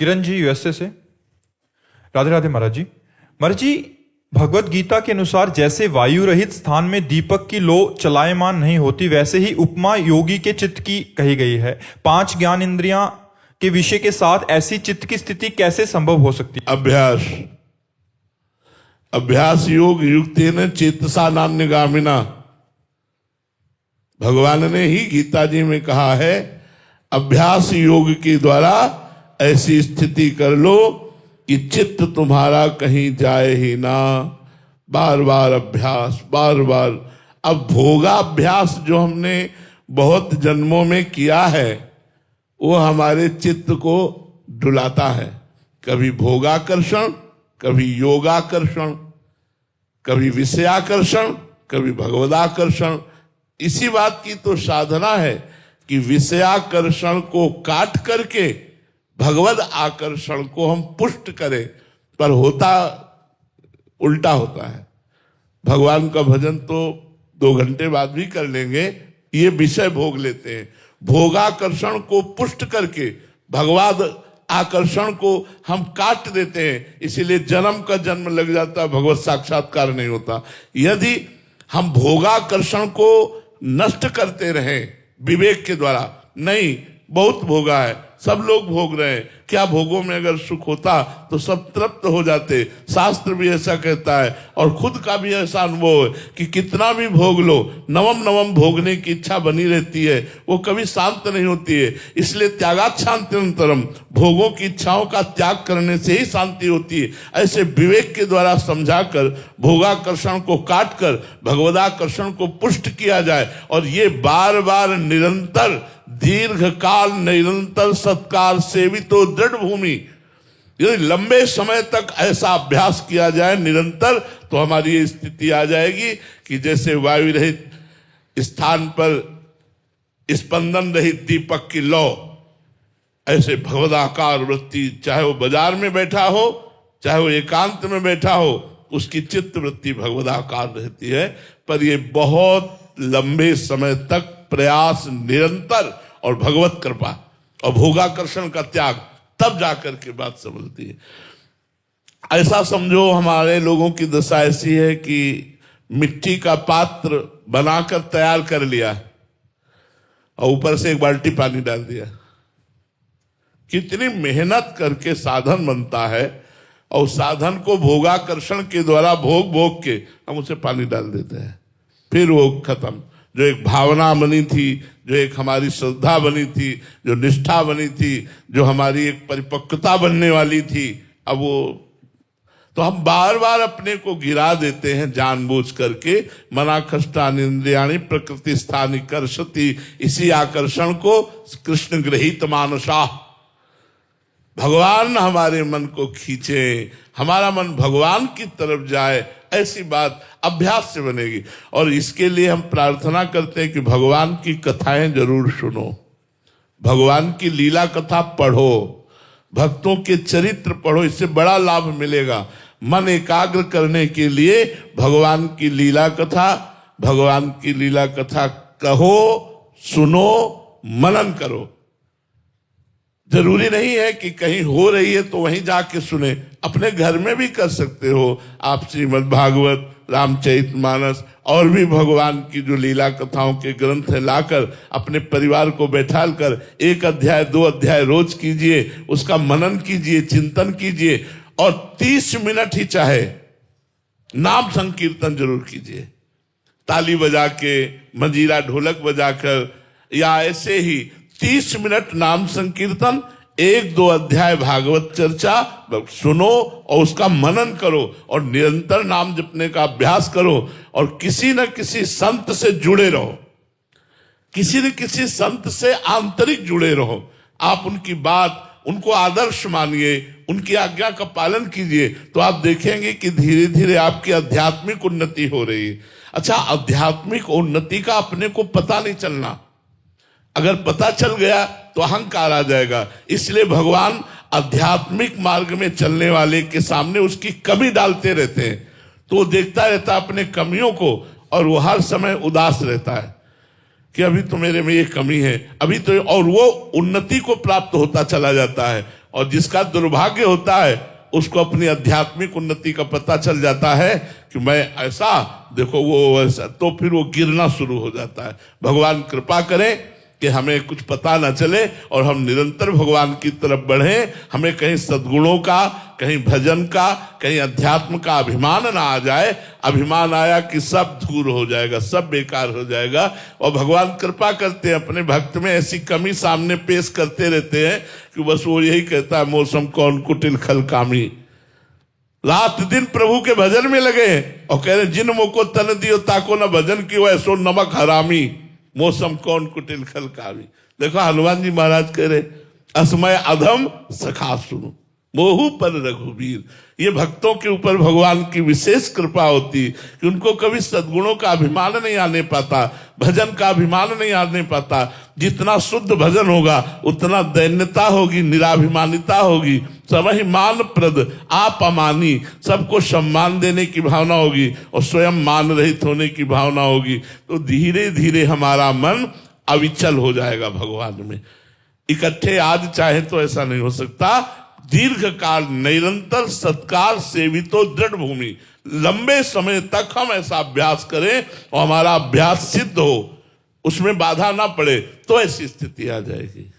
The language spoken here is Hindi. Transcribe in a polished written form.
किरण जी यूएसए से। राधे राधे महाराज जी। महाराज जी, भगवत गीता के अनुसार जैसे वायु रहित स्थान में दीपक की लो चलायमान नहीं होती, वैसे ही उपमा योगी के चित्त की कही गई है। 5 ज्ञान इंद्रियां के विषय के साथ ऐसी चित्त की स्थिति कैसे संभव हो सकती है? अभ्यास योग युक्तेन चेतसा नान्यगामिना। भगवान ने ही गीता जी में कहा है, अभ्यास योग के द्वारा ऐसी स्थिति कर लो कि चित्त तुम्हारा कहीं जाए ही ना। बार बार अभ्यास, बार बार। अब भोगाभ्यास जो हमने बहुत जन्मों में किया है वो हमारे चित्त को डुलाता है। कभी भोगाकर्षण, कभी योगाकर्षण, कभी विषयाकर्षण, कभी भगवदाकर्षण। इसी बात की तो साधना है कि विषयाकर्षण को काट करके भगवद आकर्षण को हम पुष्ट करें, पर होता उल्टा होता है। भगवान का भजन तो 2 घंटे बाद भी कर लेंगे, ये विषय भोग लेते हैं। भोगाकर्षण को पुष्ट करके भगवद आकर्षण को हम काट देते हैं, इसीलिए जन्म का जन्म लग जाता है, भगवत साक्षात्कार नहीं होता। यदि हम भोगाकर्षण को नष्ट करते रहें विवेक के द्वारा, नहीं बहुत भोगा है, सब लोग भोग रहे हैं, क्या भोगों में अगर सुख होता तो सब तृप्त हो जाते। शास्त्र भी ऐसा कहता है और खुद का भी ऐसा अनुभव है कि कितना भी भोग लो, नवम नवम भोगने की इच्छा बनी रहती है, वो कभी शांत नहीं होती है। इसलिए त्यागात् शांतिरंतरम, भोगों की इच्छाओं का त्याग करने से ही शांति होती है। ऐसे विवेक के द्वारा समझाकर भोगाकर्षण को काट कर भगवदाकर्षण को पुष्ट किया जाए, और ये बार बार निरंतर दीर्घ काल निरंतर सत्कार सेवितो दृढ़ भूमि, यदि लंबे समय तक ऐसा अभ्यास किया जाए निरंतर, तो हमारी ये स्थिति आ जाएगी कि जैसे वायु रहित स्थान पर स्पंदन रहित दीपक की लौ, ऐसे भगवदाकार वृत्ति, चाहे वो बाजार में बैठा हो, चाहे वो एकांत में बैठा हो, उसकी चित्त वृत्ति भगवदाकार रहती है। पर ये बहुत लंबे समय तक प्रयास निरंतर और भगवत कृपा और भोगाकर्षण का त्याग, तब जाकर के बात समझती है। ऐसा समझो हमारे लोगों की दशा ऐसी है कि मिट्टी का पात्र बनाकर तैयार कर लिया और ऊपर से 1 बाल्टी पानी डाल दिया। कितनी मेहनत करके साधन बनता है, और साधन को भोगाकर्षण के द्वारा भोग भोग के हम उसे पानी डाल देते हैं, फिर वो खत्म। जो एक भावना बनी थी, जो एक हमारी श्रद्धा बनी थी, जो निष्ठा बनी थी, जो हमारी एक परिपक्वता बनने वाली थी, अब वो तो हम बार बार अपने को गिरा देते हैं जानबूझ करके। मनाखष्टानि इंद्रियाणि प्रकृति स्थानि कर्षति, इसी आकर्षण को कृष्ण गृहीत मानसा। भगवान हमारे मन को खींचे, हमारा मन भगवान की तरफ जाए, ऐसी बात अभ्यास से बनेगी। और इसके लिए हम प्रार्थना करते हैं कि भगवान की कथाएं जरूर सुनो, भगवान की लीला कथा पढ़ो, भक्तों के चरित्र पढ़ो, इससे बड़ा लाभ मिलेगा। मन एकाग्र करने के लिए भगवान की लीला कथा कहो, सुनो, मनन करो। जरूरी नहीं है कि कहीं हो रही है तो वहीं जाके सुने, अपने घर में भी कर सकते हो। आप श्रीमद् भागवत, रामचरितमानस और भी भगवान की जो लीला कथाओं के ग्रंथ है लाकर अपने परिवार को बैठाल कर 1 अध्याय 2 अध्याय रोज कीजिए, उसका मनन कीजिए, चिंतन कीजिए, और 30 मिनट ही चाहे नाम संकीर्तन जरूर कीजिए। ताली बजा के, मंजीरा ढोलक बजाकर, या ऐसे ही 30 मिनट नाम संकीर्तन, 1-2 अध्याय भागवत चर्चा सुनो और उसका मनन करो, और निरंतर नाम जपने का अभ्यास करो, और किसी न किसी संत से जुड़े रहो, किसी न किसी संत से आंतरिक जुड़े रहो। आप उनकी बात, उनको आदर्श मानिए, उनकी आज्ञा का पालन कीजिए, तो आप देखेंगे कि धीरे धीरे आपकी आध्यात्मिक उन्नति हो रही है। अच्छा, आध्यात्मिक उन्नति का अपने को पता नहीं चलना, अगर पता चल गया तो अहंकार आ जाएगा। इसलिए भगवान आध्यात्मिक मार्ग में चलने वाले के सामने उसकी कमी डालते रहते हैं, तो वो देखता रहता अपने कमियों को, और वो हर समय उदास रहता है कि अभी तो मेरे में ये कमी है, अभी तो, और वो उन्नति को प्राप्त होता चला जाता है। और जिसका दुर्भाग्य होता है उसको अपनी आध्यात्मिक उन्नति का पता चल जाता है कि मैं ऐसा, देखो वो ऐसा, तो फिर वो गिरना शुरू हो जाता है। भगवान कृपा करें कि हमें कुछ पता ना चले और हम निरंतर भगवान की तरफ बढ़ें। हमें कहीं सद्गुणों का, कहीं भजन का, कहीं अध्यात्म का अभिमान ना आ जाए। अभिमान आया कि सब दूर हो जाएगा, सब बेकार हो जाएगा। और भगवान कृपा करते हैं, अपने भक्त में ऐसी कमी सामने पेश करते रहते हैं कि बस वो यही कहता है, मौसम कौन कुटिल खल कामी। रात दिन प्रभु के भजन में लगे और कह रहे जिन मुख को तन दियो ताको न भजन की ऐसो नमक हरामी, मौसम कौन कुटिल खल कामी। देखो हनुमान जी महाराज कह रहे असमय अधम सखा सुनो मोहू पर रघुवीर। ये भक्तों के ऊपर भगवान की विशेष कृपा होती कि उनको कभी सद्गुणों का अभिमान नहीं आने पाता, भजन का अभिमान नहीं आने पाता। जितना शुद्ध भजन होगा उतना दैन्यता होगी, निराभिमानिता होगी, समय मान प्रद आप अमानी, सबको सम्मान देने की भावना होगी और स्वयं मान रहित होने की भावना होगी। तो धीरे धीरे हमारा मन अविचल हो जाएगा भगवान में। इकट्ठे आज चाहे तो ऐसा नहीं हो सकता। दीर्घ काल निरंतर सत्कार सेवितो दृढ़ भूमि, लंबे समय तक हम ऐसा अभ्यास करें और हमारा अभ्यास सिद्ध हो, उसमें बाधा ना पड़े, तो ऐसी स्थिति आ जाएगी।